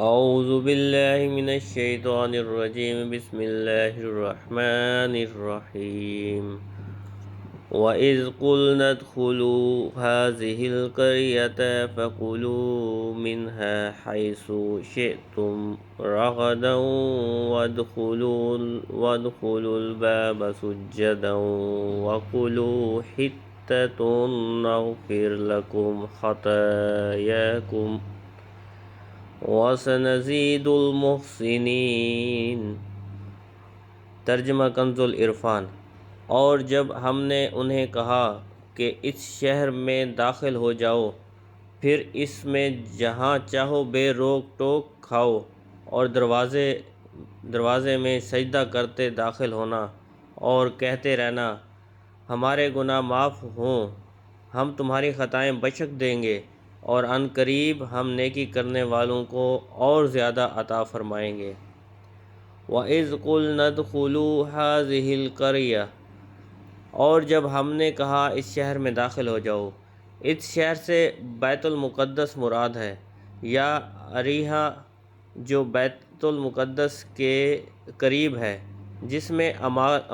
اعوذ باللہ من الشیطان الرجیم بسم اللہ الرحمن الرحیم وَإِذْ قُلْنَا ادْخُلُوا هَٰذِهِ الْقَرْيَةَ فَكُلُوا مِنْهَا حَيْثُ شِئْتُمْ رَغَدًا وَادْخُلُوا الْبَابَ سُجَّدًا وَقُولُوا حِطَّةٌ نَغْفِرْ لَكُمْ خَطَايَاكُمْ وَسَنَزِيدُ الْمُحْسِنِينَ۔ ترجمہ کنز العرفان۔ اور جب ہم نے انہیں کہا کہ اس شہر میں داخل ہو جاؤ، پھر اس میں جہاں چاہو بے روک ٹوک کھاؤ، اور دروازے میں سجدہ کرتے داخل ہونا، اور کہتے رہنا ہمارے گناہ معاف ہوں، ہم تمہاری خطائیں بخش دیں گے، اور عن قریب ہم نیکی کرنے والوں کو اور زیادہ عطا فرمائیں گے۔ وَإِذْ قُلْنَا ادْخُلُوا هَٰذِهِ الْقَرْيَةَ، اور جب ہم نے کہا اس شہر میں داخل ہو جاؤ۔ اس شہر سے بیت المقدس مراد ہے، یا اریحہ جو بیت المقدس کے قریب ہے، جس میں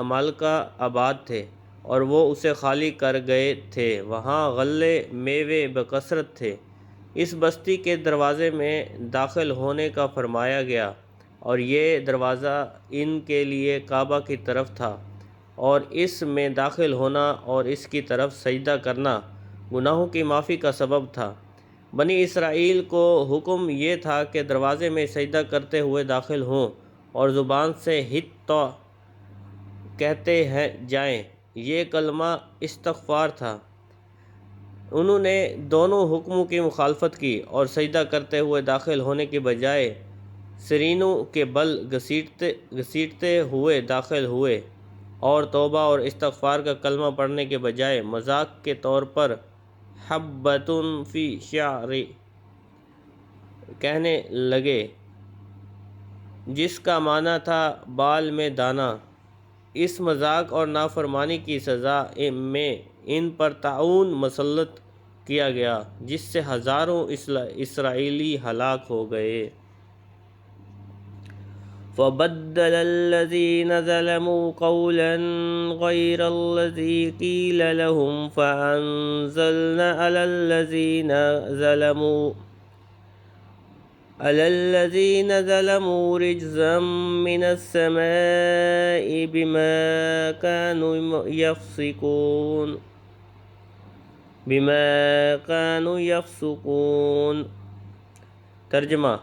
عمالقہ آباد تھے اور وہ اسے خالی کر گئے تھے۔ وہاں غلے میوے بکثرت تھے۔ اس بستی کے دروازے میں داخل ہونے کا فرمایا گیا، اور یہ دروازہ ان کے لیے کعبہ کی طرف تھا، اور اس میں داخل ہونا اور اس کی طرف سجدہ کرنا گناہوں کی معافی کا سبب تھا۔ بنی اسرائیل کو حکم یہ تھا کہ دروازے میں سجدہ کرتے ہوئے داخل ہوں اور زبان سے حطّہ کہتے جائیں۔ یہ کلمہ استغفار تھا۔ انہوں نے دونوں حکموں کی مخالفت کی اور سجدہ کرتے ہوئے داخل ہونے کے بجائے سرینوں کے بل گھسیٹتے ہوئے داخل ہوئے، اور توبہ اور استغفار کا کلمہ پڑھنے کے بجائے مذاق کے طور پر حبۃ فی شعر کہنے لگے، جس کا معنی تھا بال میں دانہ۔ اس مذاق اور نافرمانی کی سزا میں ان پر طاعون مسلط کیا گیا، جس سے ہزاروں اسرائیلی ہلاک ہو گئے۔ فَبَدَّلَ الَّذِينَ ظَلَمُوا قَوْلًا غَيْرَ الَّذِي قِيلَ لَهُمْ فَأَنزَلْنَا عَلَى الَّذِينَ ظَلَمُوا رِجْزًا مِّنَ السَّمَاءِ بِمَا كَانُوا يَفْسُقُونَ۔ ترجمہ: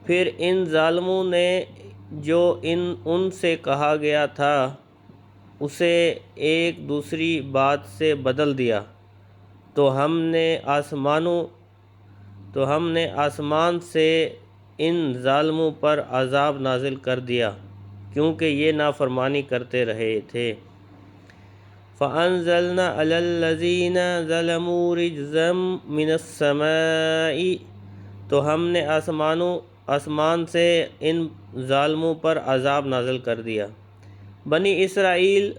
پھر ان ظالموں نے جو ان سے کہا گیا تھا اسے ایک دوسری بات سے بدل دیا، تو ہم نے آسمان سے ان ظالموں پر عذاب نازل کر دیا، کیونکہ یہ نافرمانی کرتے رہے تھے۔ فَأَنزَلْنَا عَلَى الَّذِينَ ظَلَمُوا رِجْزًا مِّنَ السَّمَاءِ، تو ہم نے آسمان سے ان ظالموں پر عذاب نازل کر دیا۔ بنی اسرائیل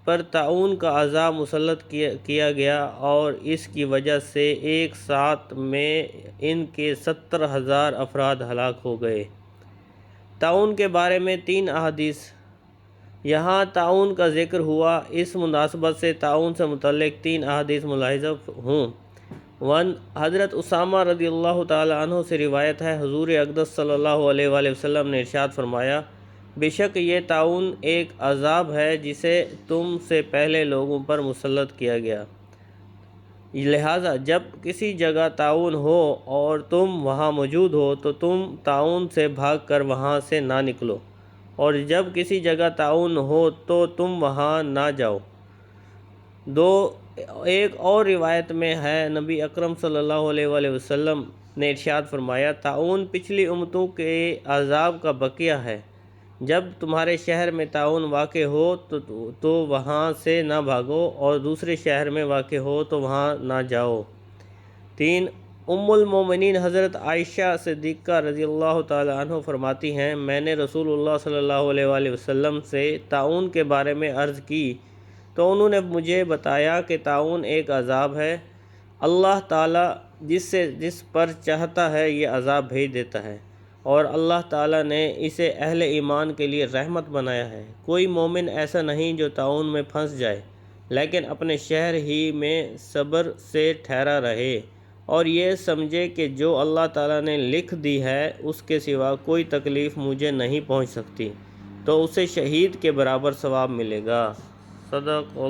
پر طاعون کا عذاب مسلط کیا گیا، اور اس کی وجہ سے ایک ساتھ میں ان کے 70,000 افراد ہلاک ہو گئے۔ طاعون کے بارے میں 3 احادیث۔ یہاں طاعون کا ذکر ہوا، اس مناسبت سے طاعون سے متعلق 3 احادیث ملاحظہ ہوں۔ 1 حضرت اسامہ رضی اللہ تعالی عنہ سے روایت ہے، حضور اقدس صلی اللہ علیہ وآلہ وسلم نے ارشاد فرمایا، بے شک یہ طاعون ایک عذاب ہے جسے تم سے پہلے لوگوں پر مسلط کیا گیا، لہٰذا جب کسی جگہ طاعون ہو اور تم وہاں موجود ہو تو تم طاعون سے بھاگ کر وہاں سے نہ نکلو، اور جب کسی جگہ طاعون ہو تو تم وہاں نہ جاؤ۔ 2 ایک اور روایت میں ہے، نبی اکرم صلی اللہ علیہ وآلہ وسلم نے ارشاد فرمایا، طاعون پچھلی امتوں کے عذاب کا بقیہ ہے۔ جب تمہارے شہر میں طاعون واقع ہو تو وہاں سے نہ بھاگو، اور دوسرے شہر میں واقع ہو تو وہاں نہ جاؤ۔ 3 ام المومنین حضرت عائشہ صدیقہ رضی اللہ تعالی عنہ فرماتی ہیں، میں نے رسول اللہ صلی اللہ علیہ وآلہ وسلم سے طاعون کے بارے میں عرض کی تو انہوں نے مجھے بتایا کہ طاعون ایک عذاب ہے، اللہ تعالی جس پر چاہتا ہے یہ عذاب بھیج دیتا ہے، اور اللہ تعالیٰ نے اسے اہل ایمان کے لیے رحمت بنایا ہے۔ کوئی مومن ایسا نہیں جو طاعون میں پھنس جائے لیکن اپنے شہر ہی میں صبر سے ٹھہرا رہے اور یہ سمجھے کہ جو اللہ تعالیٰ نے لکھ دی ہے اس کے سوا کوئی تکلیف مجھے نہیں پہنچ سکتی، تو اسے شہید کے برابر ثواب ملے گا۔ صدق اللہ۔